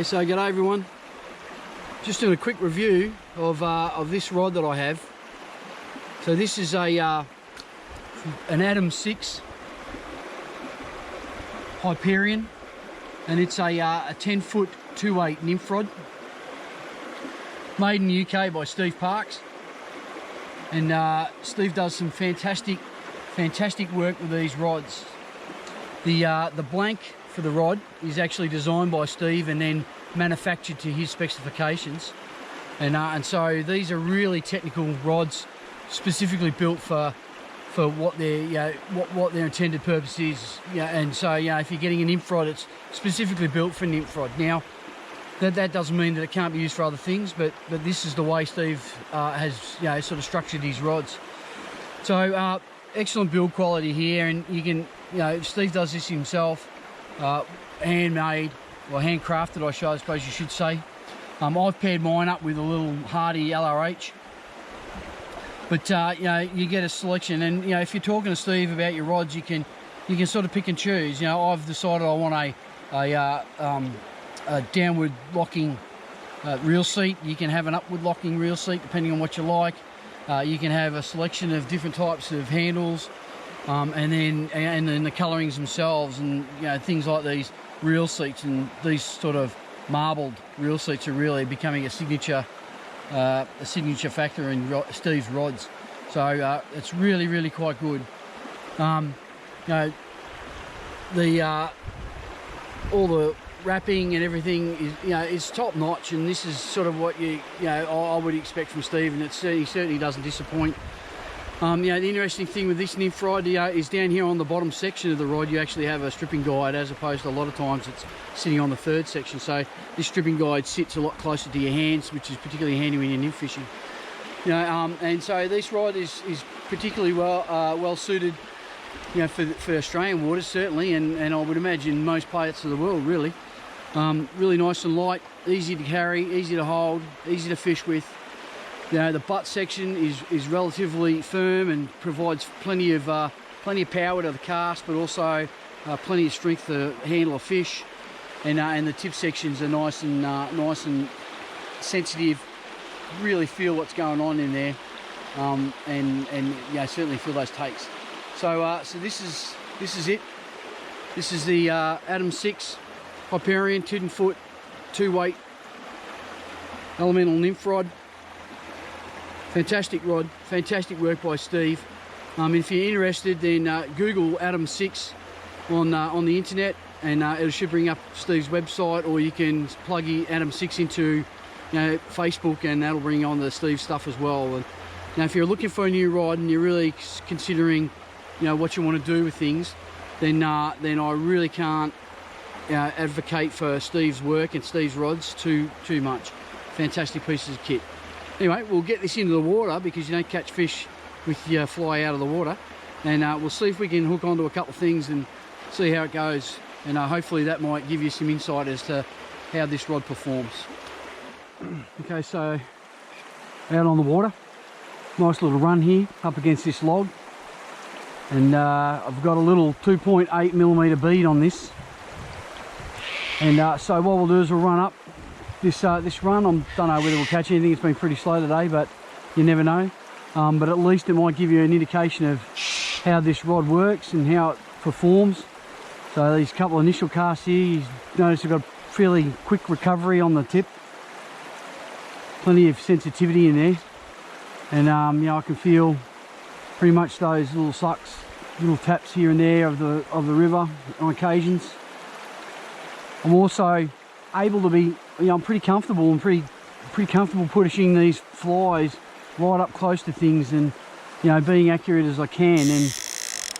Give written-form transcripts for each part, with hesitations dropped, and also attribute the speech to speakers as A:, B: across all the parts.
A: Okay, so g'day everyone. Just doing a quick review of this rod that I have. So this is a an Atomsix Hyperion, and it's a 10-foot 2/8 nymph rod, made in the UK by Steve Parks. And Steve does some fantastic work with these rods. The blank for the rod is actually designed by Steve and then manufactured to his specifications. And so these are really technical rods, specifically built for what their what their intended purpose is. And so if you're getting a nymph rod, it's specifically built for nymph rod. Now that doesn't mean that it can't be used for other things, but this is the way Steve has sort of structured his rods. So excellent build quality here, and you can Steve does this himself, handmade or handcrafted, I suppose you should say. I've paired mine up with a little Hardy LRH, but you get a selection, and if you're talking to Steve about your rods, you can sort of pick and choose. I've decided I want a downward locking reel seat. You can have an upward locking reel seat depending on what you like. You can have a selection of different types of handles, and then the colorings themselves, and things like these reel seats, and these sort of marbled reel seats are really becoming a signature factor in Steve's rods. So it's really quite good. All the wrapping and everything is top notch, and this is sort of what I would expect from Steve, and he certainly doesn't disappoint. The interesting thing with this nymph rod is down here on the bottom section of the rod you actually have a stripping guide, as opposed to a lot of times it's sitting on the third section. So this stripping guide sits a lot closer to your hands, which is particularly handy when you're nymph fishing. And so this rod is particularly well suited for Australian waters, certainly, and I would imagine most parts of the world, really. Really nice and light, easy to carry, easy to hold, easy to fish with. The butt section is relatively firm and provides plenty of power to the cast, but also plenty of strength to handle a fish. And the tip sections are nice and sensitive. Really feel what's going on in there, and certainly feel those takes. So this is it. This is the Atomsix Hyperion 10-foot 2/8 elemental nymph rod. Fantastic rod, fantastic work by Steve. If you're interested, then Google Atomsix on the internet, and it should bring up Steve's website, or you can plug your Atomsix into Facebook, and that'll bring on the Steve stuff as well. And now, if you're looking for a new rod and you're really considering what you want to do with things, then I really can't advocate for Steve's work and Steve's rods too much. Fantastic pieces of kit. Anyway, we'll get this into the water, because you don't catch fish with your fly out of the water, and we'll see if we can hook onto a couple of things and see how it goes, and hopefully that might give you some insight as to how this rod performs. Okay, so out on the water, nice little run here up against this log, and I've got a little 2.8mm bead on this, and so what we'll do is we'll run up this run. I don't know whether we'll catch anything. It's been pretty slow today, but you never know. But at least it might give you an indication of how this rod works and how it performs. So these couple of initial casts here, you notice we've got fairly quick recovery on the tip, plenty of sensitivity in there, and I can feel pretty much those little sucks, little taps here and there of the river on occasions. I'm also able to be, I'm pretty comfortable and pretty comfortable pushing these flies right up close to things, and being accurate as I can, and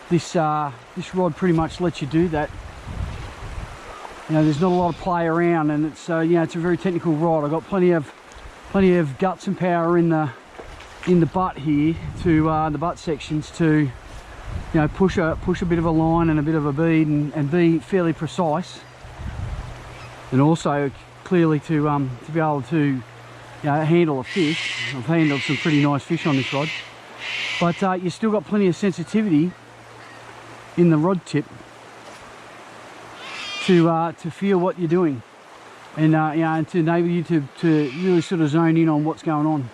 A: this rod pretty much lets you do that. There's not a lot of play around, and it's it's a very technical rod. I've got plenty of guts and power in the butt here, to the butt sections, to push a bit of a line and a bit of a bead, and be fairly precise, and also clearly to be able to handle a fish. I've handled some pretty nice fish on this rod, but you've still got plenty of sensitivity in the rod tip to feel what you're doing. and you know, and to enable you to really sort of zone in on what's going on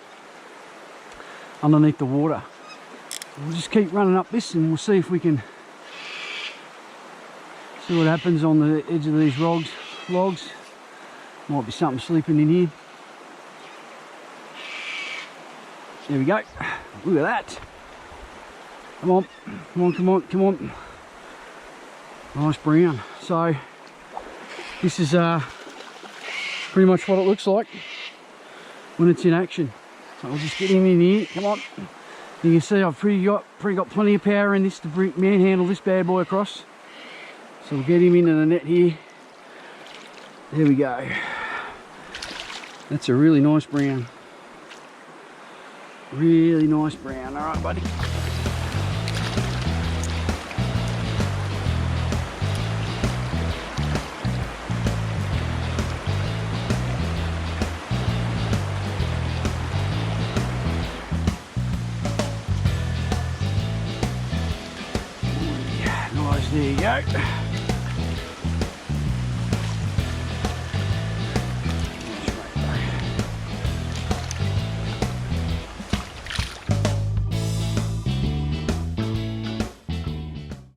A: underneath the water. We'll just keep running up this and we'll see if we can see what happens on the edge of these logs. Might be something sleeping in here. There we go. Look at that. Come on, come on, come on, come on. Nice brown. So this is pretty much what it looks like when it's in action. So I'll just get him in here. Come on. You can see I've pretty got plenty of power in this to manhandle this bad boy across. So we'll get him into the net here. There we go. That's a really nice brown. Really nice brown. All right, buddy. Nice, there you go.